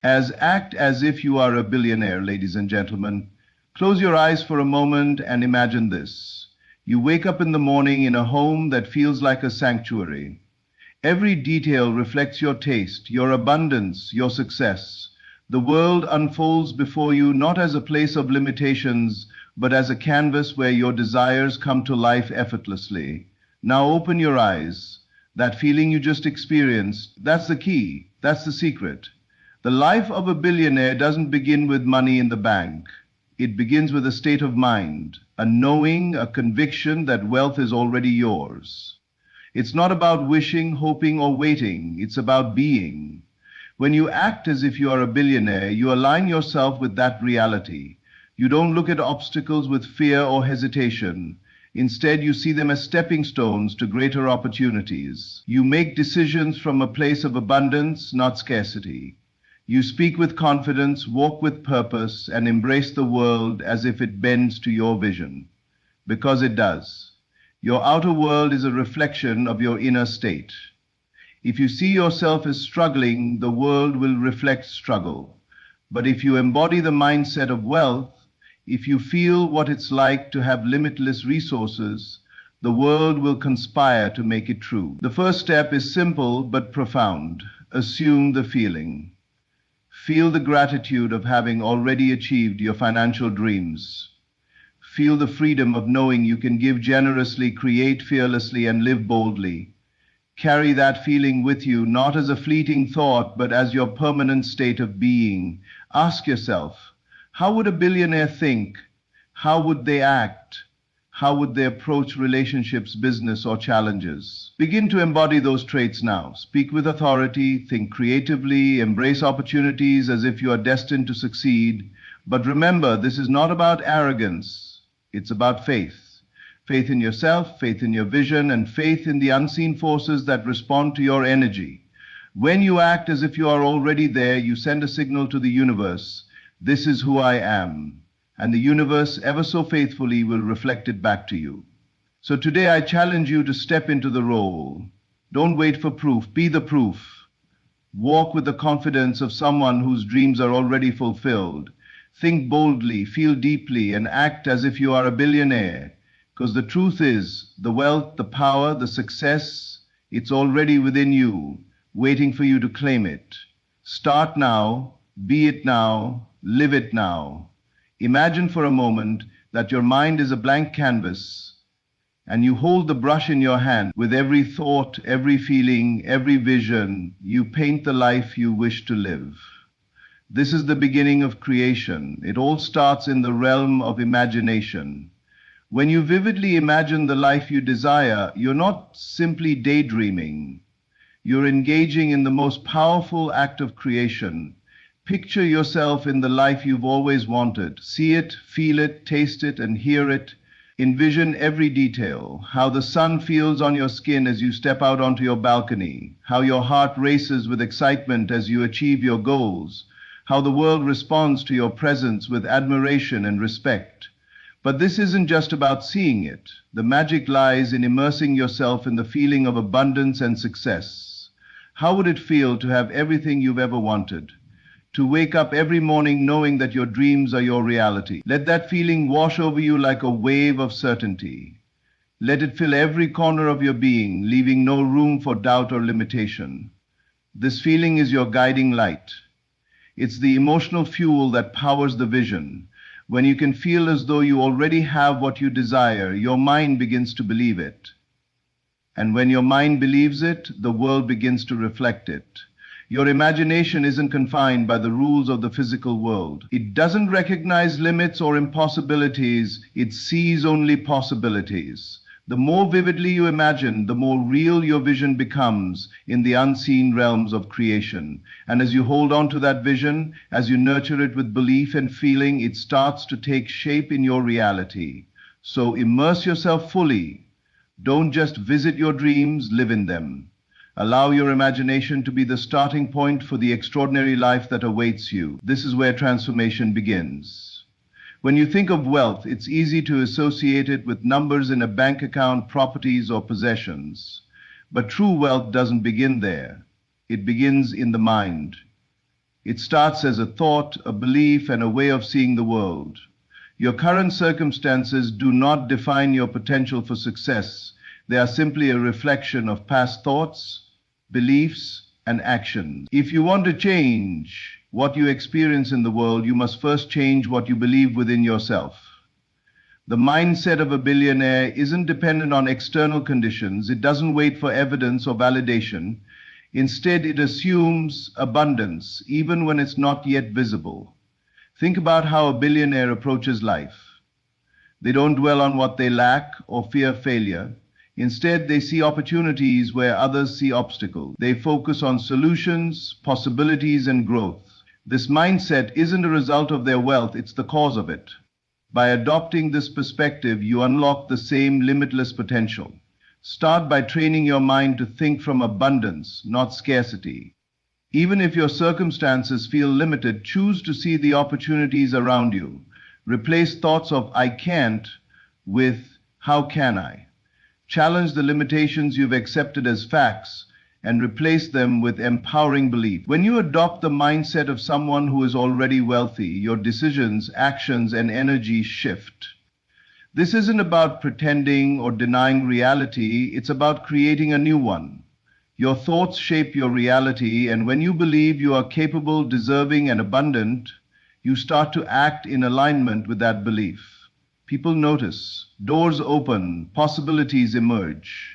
Act as if you are a billionaire, ladies and gentlemen. Close your eyes for a moment and imagine this. You wake up in the morning in a home that feels like a sanctuary. Every detail reflects your taste, your abundance, your success. The world unfolds before you not as a place of limitations, but as a canvas where your desires come to life effortlessly. Now open your eyes. That feeling you just experienced, that's the key, that's the secret. The life of a billionaire doesn't begin with money in the bank. It begins with a state of mind, a knowing, a conviction that wealth is already yours. It's not about wishing, hoping, or waiting. It's about being. When you act as if you are a billionaire, you align yourself with that reality. You don't look at obstacles with fear or hesitation. Instead, you see them as stepping stones to greater opportunities. You make decisions from a place of abundance, not scarcity. You speak with confidence, walk with purpose, and embrace the world as if it bends to your vision. Because it does. Your outer world is a reflection of your inner state. If you see yourself as struggling, the world will reflect struggle. But if you embody the mindset of wealth, if you feel what it's like to have limitless resources, the world will conspire to make it true. The first step is simple but profound. Assume the feeling. Feel the gratitude of having already achieved your financial dreams. Feel the freedom of knowing you can give generously, create fearlessly, and live boldly. Carry that feeling with you, not as a fleeting thought, but as your permanent state of being. Ask yourself, how would a billionaire think? How would they act? How would they approach relationships, business, or challenges? Begin to embody those traits now. Speak with authority, think creatively, embrace opportunities as if you are destined to succeed. But remember, this is not about arrogance. It's about faith. Faith in yourself, faith in your vision, and faith in the unseen forces that respond to your energy. When you act as if you are already there, you send a signal to the universe. This is who I am. And the universe, ever so faithfully, will reflect it back to you. So today I challenge you to step into the role. Don't wait for proof, be the proof. Walk with the confidence of someone whose dreams are already fulfilled. Think boldly, feel deeply, and act as if you are a billionaire. Because the truth is, the wealth, the power, the success, it's already within you, waiting for you to claim it. Start now, be it now, live it now. Imagine for a moment that your mind is a blank canvas and you hold the brush in your hand. With every thought, every feeling, every vision, you paint the life you wish to live. This is the beginning of creation. It all starts in the realm of imagination. When you vividly imagine the life you desire, you're not simply daydreaming. You're engaging in the most powerful act of creation. Picture yourself in the life you've always wanted. See it, feel it, taste it, and hear it. Envision every detail, how the sun feels on your skin as you step out onto your balcony, how your heart races with excitement as you achieve your goals, how the world responds to your presence with admiration and respect. But this isn't just about seeing it. The magic lies in immersing yourself in the feeling of abundance and success. How would it feel to have everything you've ever wanted? To wake up every morning knowing that your dreams are your reality. Let that feeling wash over you like a wave of certainty. Let it fill every corner of your being, leaving no room for doubt or limitation. This feeling is your guiding light. It's the emotional fuel that powers the vision. When you can feel as though you already have what you desire, your mind begins to believe it. And when your mind believes it, the world begins to reflect it. Your imagination isn't confined by the rules of the physical world. It doesn't recognize limits or impossibilities. It sees only possibilities. The more vividly you imagine, the more real your vision becomes in the unseen realms of creation. And as you hold on to that vision, as you nurture it with belief and feeling, it starts to take shape in your reality. So immerse yourself fully. Don't just visit your dreams, live in them. Allow your imagination to be the starting point for the extraordinary life that awaits you. This is where transformation begins. When you think of wealth, it's easy to associate it with numbers in a bank account, properties, or possessions. But true wealth doesn't begin there. It begins in the mind. It starts as a thought, a belief, and a way of seeing the world. Your current circumstances do not define your potential for success. They are simply a reflection of past thoughts, beliefs, and actions. If you want to change what you experience in the world, you must first change what you believe within yourself. The mindset of a billionaire isn't dependent on external conditions. It doesn't wait for evidence or validation. Instead, it assumes abundance, even when it's not yet visible. Think about how a billionaire approaches life. They don't dwell on what they lack or fear failure. Instead, they see opportunities where others see obstacles. They focus on solutions, possibilities, and growth. This mindset isn't a result of their wealth, it's the cause of it. By adopting this perspective, you unlock the same limitless potential. Start by training your mind to think from abundance, not scarcity. Even if your circumstances feel limited, choose to see the opportunities around you. Replace thoughts of "I can't" with "How can I?" Challenge the limitations you've accepted as facts and replace them with empowering belief. When you adopt the mindset of someone who is already wealthy, your decisions, actions, and energy shift. This isn't about pretending or denying reality, it's about creating a new one. Your thoughts shape your reality, and when you believe you are capable, deserving, and abundant, you start to act in alignment with that belief. People notice, doors open, possibilities emerge.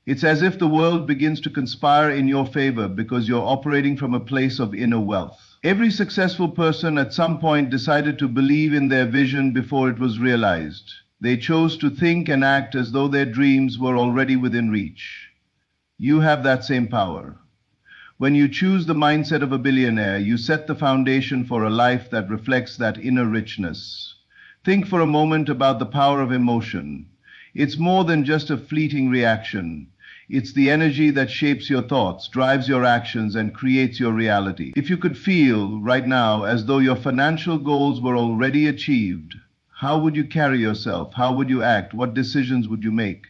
It's as if the world begins to conspire in your favor because you're operating from a place of inner wealth. Every successful person at some point decided to believe in their vision before it was realized. They chose to think and act as though their dreams were already within reach. You have that same power. When you choose the mindset of a billionaire, you set the foundation for a life that reflects that inner richness. Think for a moment about the power of emotion. It's more than just a fleeting reaction. It's the energy that shapes your thoughts, drives your actions, and creates your reality. If you could feel right now as though your financial goals were already achieved, how would you carry yourself? How would you act? What decisions would you make?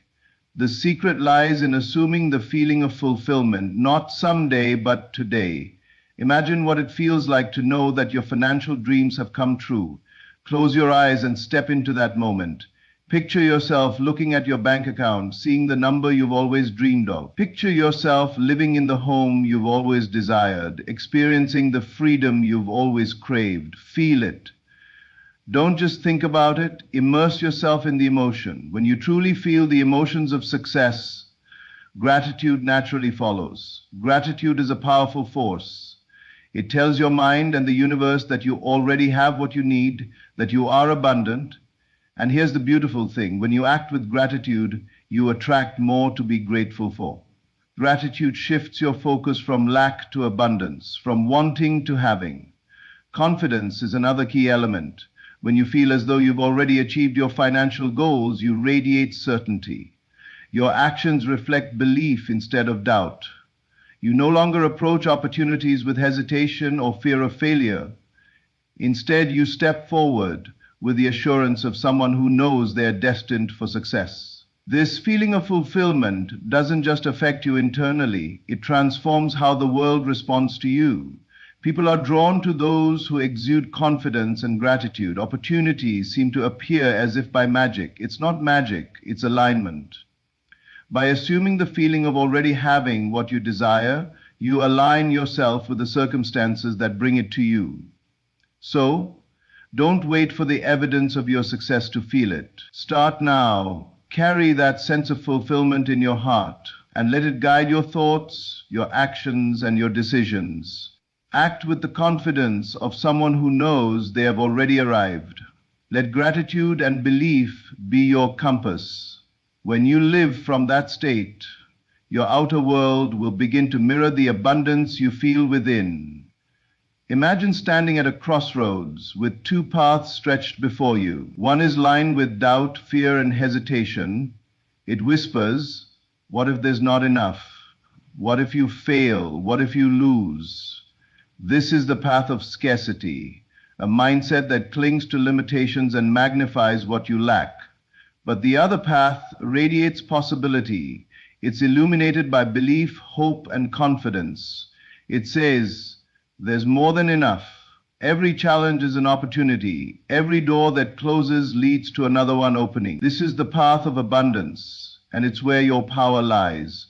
The secret lies in assuming the feeling of fulfillment, not someday, but today. Imagine what it feels like to know that your financial dreams have come true. Close your eyes and step into that moment. Picture yourself looking at your bank account, seeing the number you've always dreamed of. Picture yourself living in the home you've always desired, experiencing the freedom you've always craved. Feel it. Don't just think about it, immerse yourself in the emotion. When you truly feel the emotions of success, gratitude naturally follows. Gratitude is a powerful force. It tells your mind and the universe that you already have what you need, that you are abundant. And here's the beautiful thing. When you act with gratitude, you attract more to be grateful for. Gratitude shifts your focus from lack to abundance, from wanting to having. Confidence is another key element. When you feel as though you've already achieved your financial goals, you radiate certainty. Your actions reflect belief instead of doubt. You no longer approach opportunities with hesitation or fear of failure. Instead, you step forward with the assurance of someone who knows they are destined for success. This feeling of fulfillment doesn't just affect you internally, it transforms how the world responds to you. People are drawn to those who exude confidence and gratitude. Opportunities seem to appear as if by magic. It's not magic, it's alignment. By assuming the feeling of already having what you desire, you align yourself with the circumstances that bring it to you. So, don't wait for the evidence of your success to feel it. Start now. Carry that sense of fulfillment in your heart and let it guide your thoughts, your actions, and your decisions. Act with the confidence of someone who knows they have already arrived. Let gratitude and belief be your compass. When you live from that state, your outer world will begin to mirror the abundance you feel within. Imagine standing at a crossroads with two paths stretched before you. One is lined with doubt, fear, and hesitation. It whispers, what if there's not enough? What if you fail? What if you lose? This is the path of scarcity, a mindset that clings to limitations and magnifies what you lack. But the other path radiates possibility. It's illuminated by belief, hope, and confidence. It says, There's more than enough. Every challenge is an opportunity. Every door that closes leads to another one opening. This is the path of abundance, and it's where your power lies.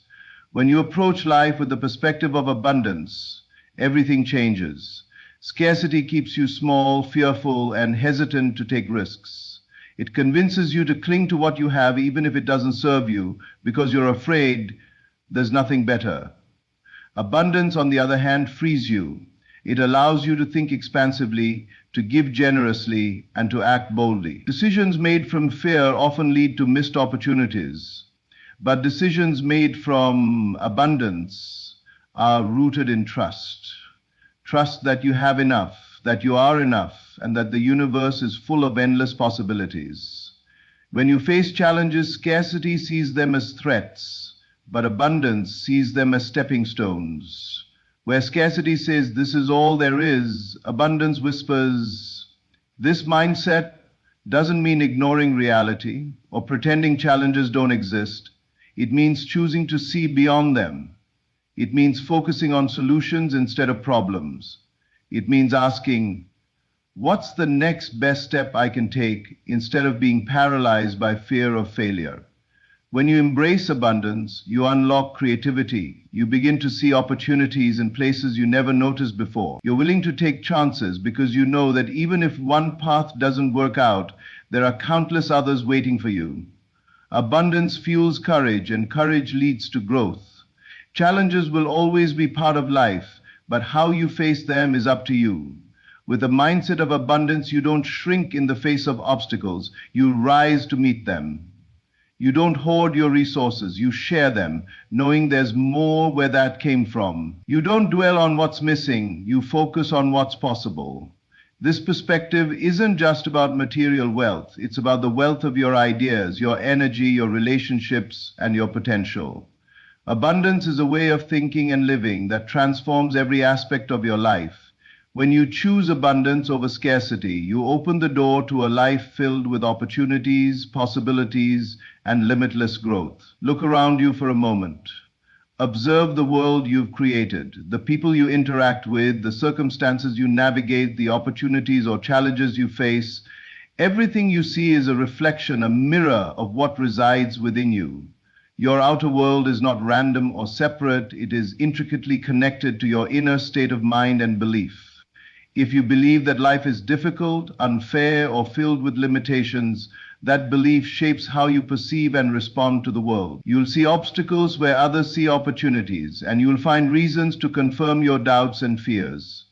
When you approach life with the perspective of abundance, everything changes. Scarcity keeps you small, fearful, and hesitant to take risks. It convinces you to cling to what you have even if it doesn't serve you, because you're afraid there's nothing better. Abundance, on the other hand, frees you. It allows you to think expansively, to give generously, and to act boldly. Decisions made from fear often lead to missed opportunities, but decisions made from abundance are rooted in trust. Trust that you have enough, that you are enough, and that the universe is full of endless possibilities. When you face challenges, scarcity sees them as threats, but abundance sees them as stepping stones. Where scarcity says, "This is all there is," abundance whispers. This mindset doesn't mean ignoring reality or pretending challenges don't exist. It means choosing to see beyond them. It means focusing on solutions instead of problems. It means asking, what's the next best step I can take, instead of being paralyzed by fear of failure? When you embrace abundance, you unlock creativity. You begin to see opportunities in places you never noticed before. You're willing to take chances because you know that even if one path doesn't work out, there are countless others waiting for you. Abundance fuels courage, and courage leads to growth. Challenges will always be part of life, but how you face them is up to you. With a mindset of abundance, you don't shrink in the face of obstacles. You rise to meet them. You don't hoard your resources, you share them, knowing there's more where that came from. You don't dwell on what's missing, you focus on what's possible. This perspective isn't just about material wealth, it's about the wealth of your ideas, your energy, your relationships, and your potential. Abundance is a way of thinking and living that transforms every aspect of your life. When you choose abundance over scarcity, you open the door to a life filled with opportunities, possibilities, and limitless growth. Look around you for a moment. Observe the world you've created, the people you interact with, the circumstances you navigate, the opportunities or challenges you face. Everything you see is a reflection, a mirror of what resides within you. Your outer world is not random or separate. It is intricately connected to your inner state of mind and belief. If you believe that life is difficult, unfair, or filled with limitations, that belief shapes how you perceive and respond to the world. You'll see obstacles where others see opportunities, and you'll find reasons to confirm your doubts and fears.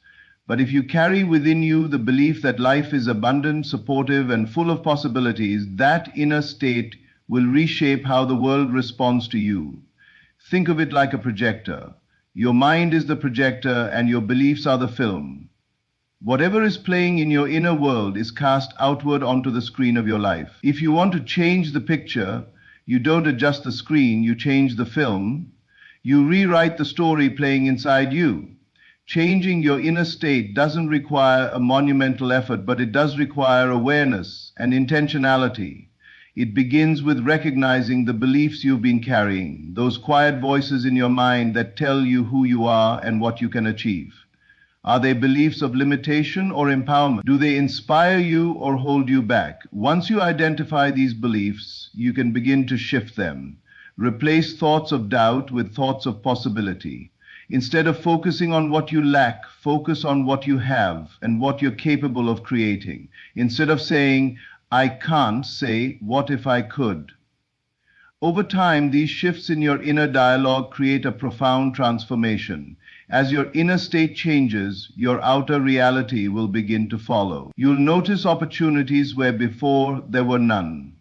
But if you carry within you the belief that life is abundant, supportive, and full of possibilities, that inner state will reshape how the world responds to you. Think of it like a projector. Your mind is the projector, and your beliefs are the film. Whatever is playing in your inner world is cast outward onto the screen of your life. If you want to change the picture, you don't adjust the screen, you change the film. You rewrite the story playing inside you. Changing your inner state doesn't require a monumental effort, but it does require awareness and intentionality. It begins with recognizing the beliefs you've been carrying, those quiet voices in your mind that tell you who you are and what you can achieve. Are they beliefs of limitation or empowerment? Do they inspire you or hold you back? Once you identify these beliefs, you can begin to shift them. Replace thoughts of doubt with thoughts of possibility. Instead of focusing on what you lack, focus on what you have and what you're capable of creating. Instead of saying, "I can't," say, "What if I could?" Over time, these shifts in your inner dialogue create a profound transformation. As your inner state changes, your outer reality will begin to follow. You'll notice opportunities where before there were none.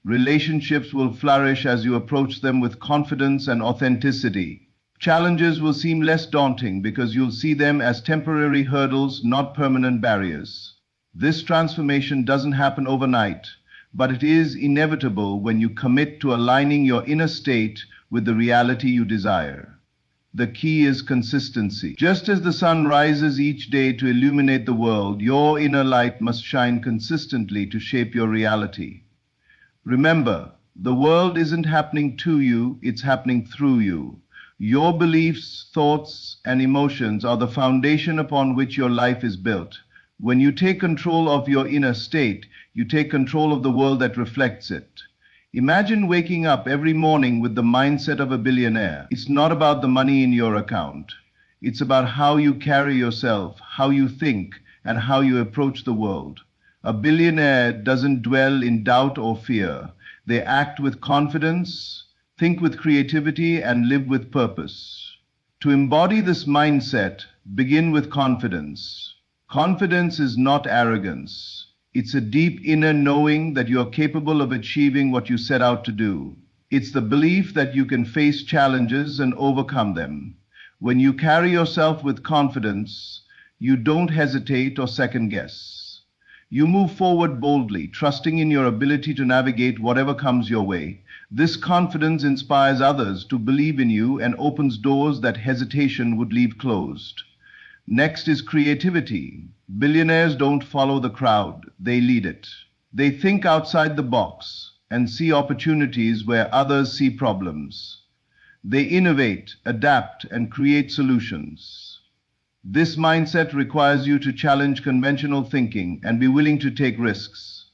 Relationships will flourish as you approach them with confidence and authenticity. Challenges will seem less daunting because you'll see them as temporary hurdles, not permanent barriers. This transformation doesn't happen overnight, but it is inevitable when you commit to aligning your inner state with the reality you desire. The key is consistency. Just as the sun rises each day to illuminate the world, your inner light must shine consistently to shape your reality. Remember, the world isn't happening to you, it's happening through you. Your beliefs, thoughts, and emotions are the foundation upon which your life is built. When you take control of your inner state, you take control of the world that reflects it. Imagine waking up every morning with the mindset of a billionaire. It's not about the money in your account. It's about how you carry yourself, how you think, and how you approach the world. A billionaire doesn't dwell in doubt or fear. They act with confidence, think with creativity, and live with purpose. To embody this mindset, begin with confidence. Confidence is not arrogance. It's a deep inner knowing that you are capable of achieving what you set out to do. It's the belief that you can face challenges and overcome them. When you carry yourself with confidence, you don't hesitate or second guess. You move forward boldly, trusting in your ability to navigate whatever comes your way. This confidence inspires others to believe in you and opens doors that hesitation would leave closed. Next is creativity. Billionaires don't follow the crowd, they lead it. They think outside the box and see opportunities where others see problems. They innovate, adapt, and create solutions. This mindset requires you to challenge conventional thinking and be willing to take risks.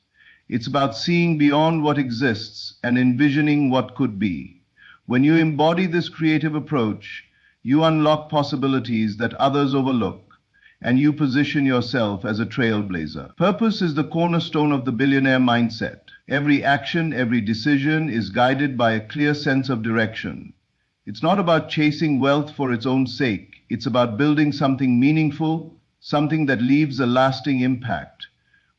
It's about seeing beyond what exists and envisioning what could be. When you embody this creative approach, you unlock possibilities that others overlook, and you position yourself as a trailblazer. Purpose is the cornerstone of the billionaire mindset. Every action, every decision is guided by a clear sense of direction. It's not about chasing wealth for its own sake. It's about building something meaningful, something that leaves a lasting impact.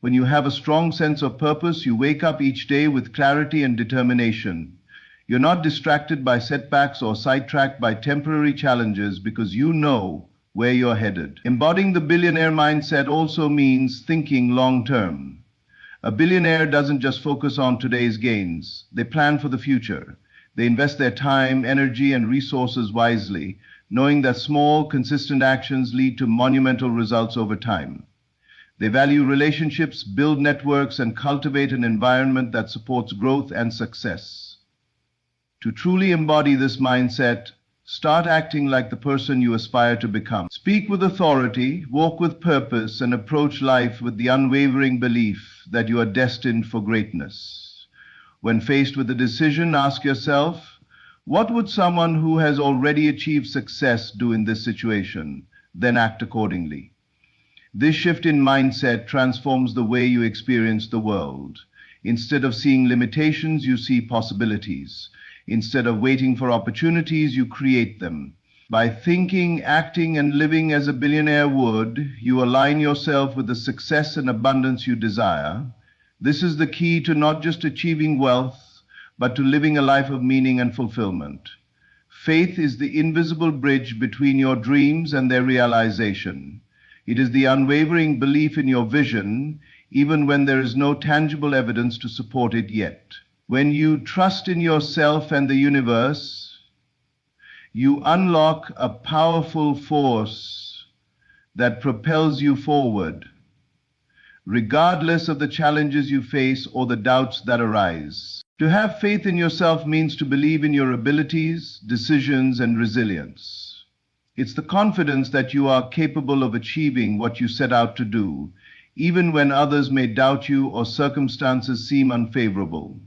When you have a strong sense of purpose, you wake up each day with clarity and determination. You're not distracted by setbacks or sidetracked by temporary challenges because you know where you're headed. Embodying the billionaire mindset also means thinking long term. A billionaire doesn't just focus on today's gains, they plan for the future. They invest their time, energy, and resources wisely, knowing that small, consistent actions lead to monumental results over time. They value relationships, build networks, and cultivate an environment that supports growth and success. To truly embody this mindset, start acting like the person you aspire to become. Speak with authority, walk with purpose, and approach life with the unwavering belief that you are destined for greatness. When faced with a decision, ask yourself, what would someone who has already achieved success do in this situation? Then act accordingly. This shift in mindset transforms the way you experience the world. Instead of seeing limitations, you see possibilities. Instead of waiting for opportunities, you create them. By thinking, acting, and living as a billionaire would, you align yourself with the success and abundance you desire. This is the key to not just achieving wealth, but to living a life of meaning and fulfillment. Faith is the invisible bridge between your dreams and their realization. It is the unwavering belief in your vision, even when there is no tangible evidence to support it yet. When you trust in yourself and the universe, you unlock a powerful force that propels you forward, regardless of the challenges you face or the doubts that arise. To have faith in yourself means to believe in your abilities, decisions, and resilience. It's the confidence that you are capable of achieving what you set out to do, even when others may doubt you or circumstances seem unfavorable.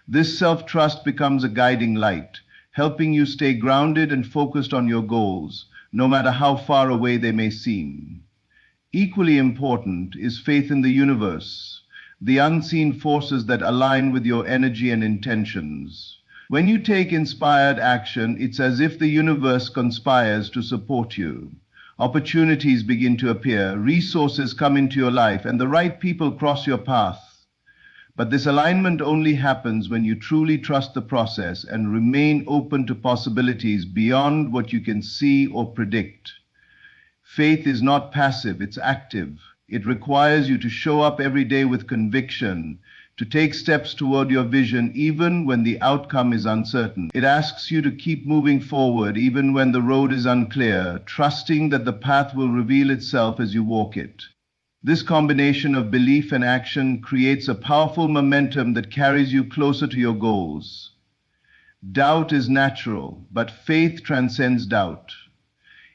This self-trust becomes a guiding light, helping you stay grounded and focused on your goals, no matter how far away they may seem. Equally important is faith in the universe, the unseen forces that align with your energy and intentions. When you take inspired action, it's as if the universe conspires to support you. Opportunities begin to appear, resources come into your life, and the right people cross your path. But this alignment only happens when you truly trust the process and remain open to possibilities beyond what you can see or predict. Faith is not passive, it's active. It requires you to show up every day with conviction, to take steps toward your vision even when the outcome is uncertain. It asks you to keep moving forward even when the road is unclear, trusting that the path will reveal itself as you walk it. This combination of belief and action creates a powerful momentum that carries you closer to your goals. Doubt is natural, but faith transcends doubt.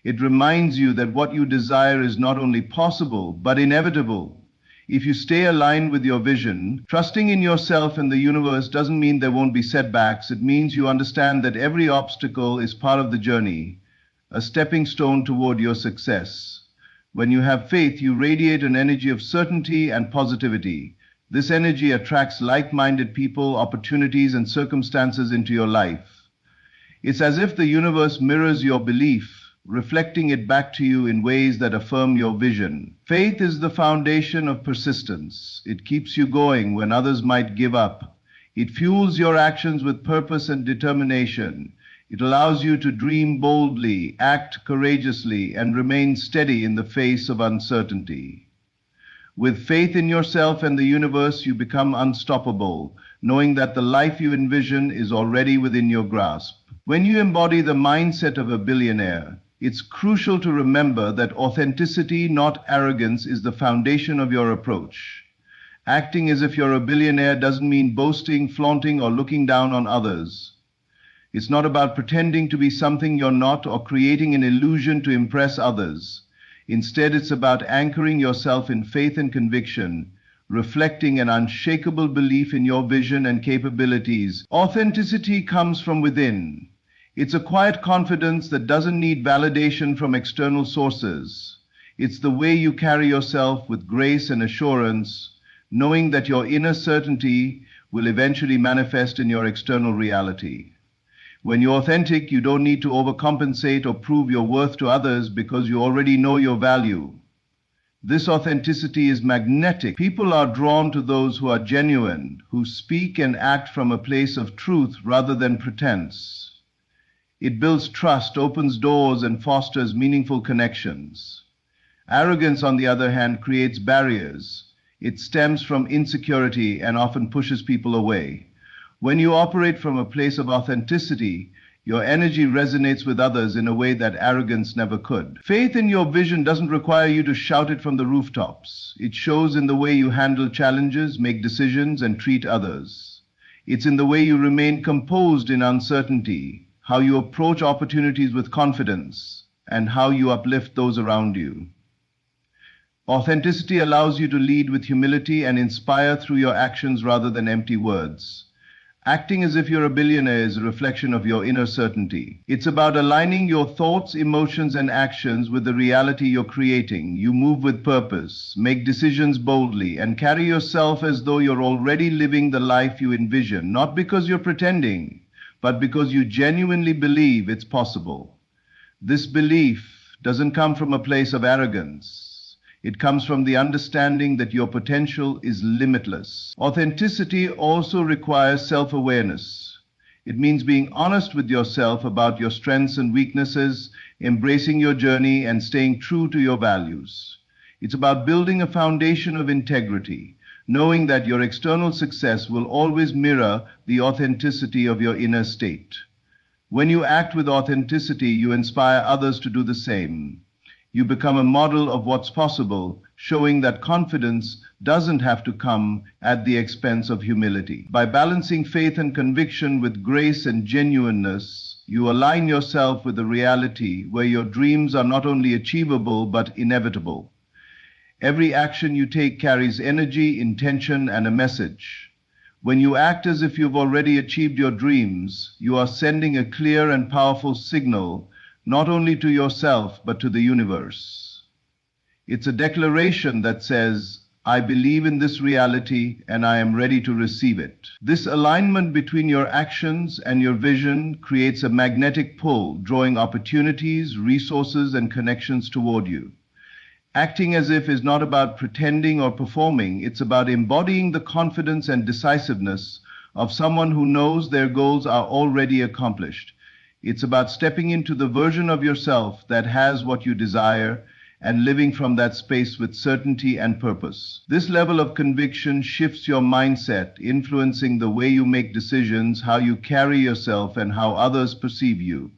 It reminds you that what you desire is not only possible, but inevitable. If you stay aligned with your vision, trusting in yourself and the universe doesn't mean there won't be setbacks. It means you understand that every obstacle is part of the journey, a stepping stone toward your success. When you have faith, you radiate an energy of certainty and positivity. This energy attracts like-minded people, opportunities, and circumstances into your life. It's as if the universe mirrors your belief, reflecting it back to you in ways that affirm your vision. Faith is the foundation of persistence. It keeps you going when others might give up. It fuels your actions with purpose and determination. It allows you to dream boldly, act courageously, and remain steady in the face of uncertainty. With faith in yourself and the universe, you become unstoppable, knowing that the life you envision is already within your grasp. When you embody the mindset of a billionaire, it's crucial to remember that authenticity, not arrogance, is the foundation of your approach. Acting as if you're a billionaire doesn't mean boasting, flaunting, or looking down on others. It's not about pretending to be something you're not or creating an illusion to impress others. Instead, it's about anchoring yourself in faith and conviction, reflecting an unshakable belief in your vision and capabilities. Authenticity comes from within. It's a quiet confidence that doesn't need validation from external sources. It's the way you carry yourself with grace and assurance, knowing that your inner certainty will eventually manifest in your external reality. When you're authentic, you don't need to overcompensate or prove your worth to others because you already know your value. This authenticity is magnetic. People are drawn to those who are genuine, who speak and act from a place of truth rather than pretense. It builds trust, opens doors, and fosters meaningful connections. Arrogance, on the other hand, creates barriers. It stems from insecurity and often pushes people away. When you operate from a place of authenticity, your energy resonates with others in a way that arrogance never could. Faith in your vision doesn't require you to shout it from the rooftops. It shows in the way you handle challenges, make decisions, and treat others. It's in the way you remain composed in uncertainty, how you approach opportunities with confidence, and how you uplift those around you. Authenticity allows you to lead with humility and inspire through your actions rather than empty words. Acting as if you're a billionaire is a reflection of your inner certainty. It's about aligning your thoughts, emotions, and actions with the reality you're creating. You move with purpose, make decisions boldly, and carry yourself as though you're already living the life you envision, not because you're pretending, but because you genuinely believe it's possible. This belief doesn't come from a place of arrogance. It comes from the understanding that your potential is limitless. Authenticity also requires self-awareness. It means being honest with yourself about your strengths and weaknesses, embracing your journey, and staying true to your values. It's about building a foundation of integrity, knowing that your external success will always mirror the authenticity of your inner state. When you act with authenticity, you inspire others to do the same. You become a model of what's possible, showing that confidence doesn't have to come at the expense of humility. By balancing faith and conviction with grace and genuineness, you align yourself with a reality where your dreams are not only achievable but inevitable. Every action you take carries energy, intention, and a message. When you act as if you've already achieved your dreams, you are sending a clear and powerful signal not only to yourself, but to the universe. It's a declaration that says, I believe in this reality and I am ready to receive it. This alignment between your actions and your vision creates a magnetic pull, drawing opportunities, resources, and connections toward you. Acting as if is not about pretending or performing, it's about embodying the confidence and decisiveness of someone who knows their goals are already accomplished. It's about stepping into the version of yourself that has what you desire and living from that space with certainty and purpose. This level of conviction shifts your mindset, influencing the way you make decisions, how you carry yourself, and how others perceive you.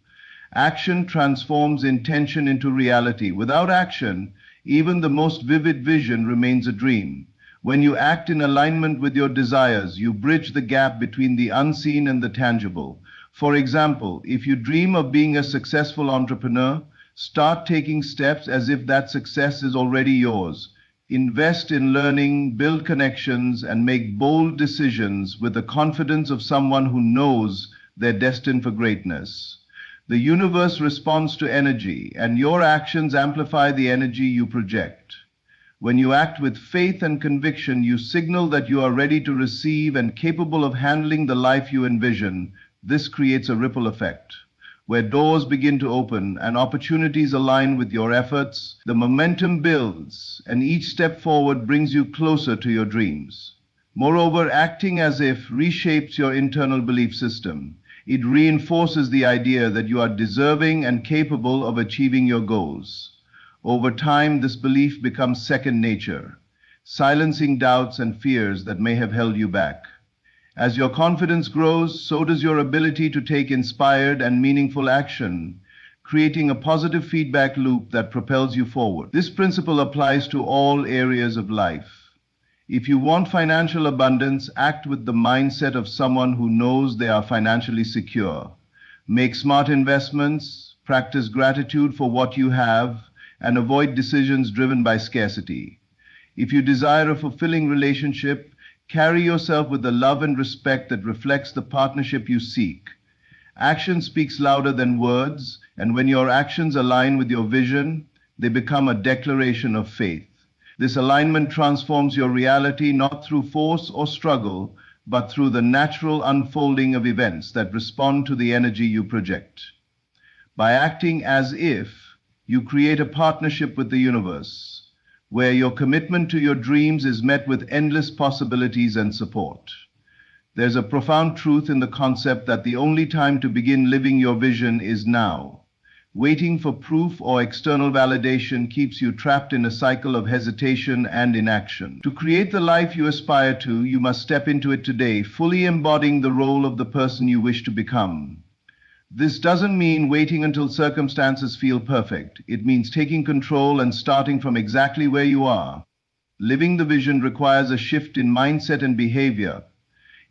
Action transforms intention into reality. Without action, even the most vivid vision remains a dream. When you act in alignment with your desires, you bridge the gap between the unseen and the tangible, For example, if you dream of being a successful entrepreneur, start taking steps as if that success is already yours. Invest in learning, build connections, and make bold decisions with the confidence of someone who knows they're destined for greatness. The universe responds to energy, and your actions amplify the energy you project. When you act with faith and conviction, you signal that you are ready to receive and capable of handling the life you envision. This creates a ripple effect, where doors begin to open and opportunities align with your efforts. The momentum builds, and each step forward brings you closer to your dreams. Moreover, acting as if reshapes your internal belief system. It reinforces the idea that you are deserving and capable of achieving your goals. Over time, this belief becomes second nature, silencing doubts and fears that may have held you back. As your confidence grows, so does your ability to take inspired and meaningful action, creating a positive feedback loop that propels you forward. This principle applies to all areas of life. If you want financial abundance, act with the mindset of someone who knows they are financially secure. Make smart investments, practice gratitude for what you have, and avoid decisions driven by scarcity. If you desire a fulfilling relationship, carry yourself with the love and respect that reflects the partnership you seek. Action speaks louder than words, and when your actions align with your vision, they become a declaration of faith. This alignment transforms your reality not through force or struggle, but through the natural unfolding of events that respond to the energy you project. By acting as if, you create a partnership with the universe, where your commitment to your dreams is met with endless possibilities and support. There's a profound truth in the concept that the only time to begin living your vision is now. Waiting for proof or external validation keeps you trapped in a cycle of hesitation and inaction. To create the life you aspire to, you must step into it today, fully embodying the role of the person you wish to become. This doesn't mean waiting until circumstances feel perfect. It means taking control and starting from exactly where you are. Living the vision requires a shift in mindset and behavior.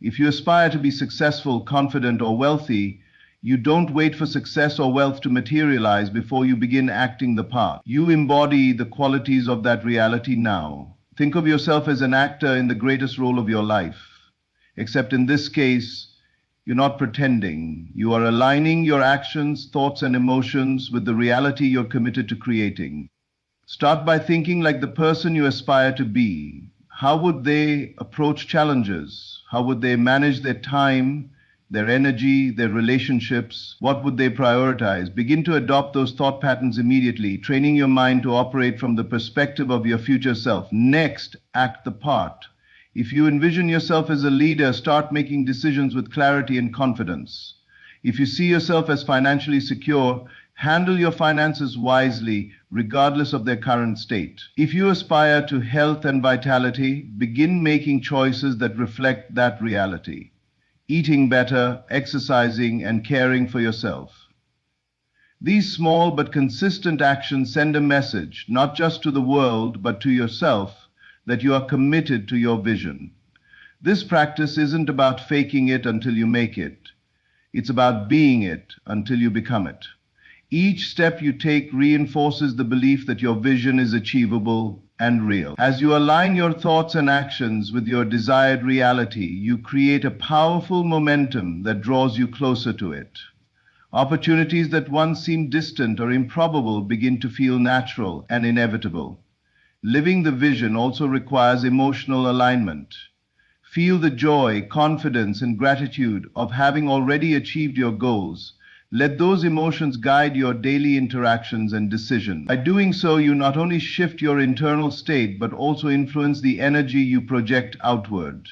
If you aspire to be successful, confident, or wealthy, you don't wait for success or wealth to materialize before you begin acting the part. You embody the qualities of that reality now. Think of yourself as an actor in the greatest role of your life. Except in this case, you're not pretending. You are aligning your actions, thoughts, and emotions with the reality you're committed to creating. Start by thinking like the person you aspire to be. How would they approach challenges? How would they manage their time, their energy, their relationships? What would they prioritize? Begin to adopt those thought patterns immediately, training your mind to operate from the perspective of your future self. Next, act the part. If you envision yourself as a leader, start making decisions with clarity and confidence. If you see yourself as financially secure, handle your finances wisely, regardless of their current state. If you aspire to health and vitality, begin making choices that reflect that reality. Eating better, exercising, and caring for yourself. These small but consistent actions send a message, not just to the world, but to yourself, that you are committed to your vision. This practice isn't about faking it until you make it. It's about being it until you become it. Each step you take reinforces the belief that your vision is achievable and real. As you align your thoughts and actions with your desired reality, you create a powerful momentum that draws you closer to it. Opportunities that once seemed distant or improbable begin to feel natural and inevitable. Living the vision also requires emotional alignment. Feel the joy, confidence, and gratitude of having already achieved your goals. Let those emotions guide your daily interactions and decisions. By doing so, you not only shift your internal state, but also influence the energy you project outward.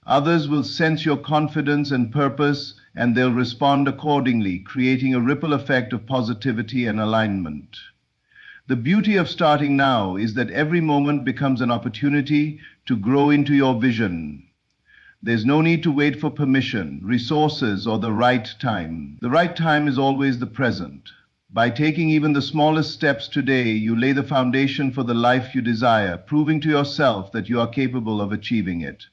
Others will sense your confidence and purpose, and they'll respond accordingly, creating a ripple effect of positivity and alignment. The beauty of starting now is that every moment becomes an opportunity to grow into your vision. There's no need to wait for permission, resources, or the right time. The right time is always the present. By taking even the smallest steps today, you lay the foundation for the life you desire, proving to yourself that you are capable of achieving it.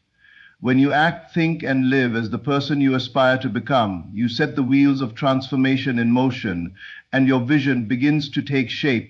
When you act, think, and live as the person you aspire to become, you set the wheels of transformation in motion, and your vision begins to take shape.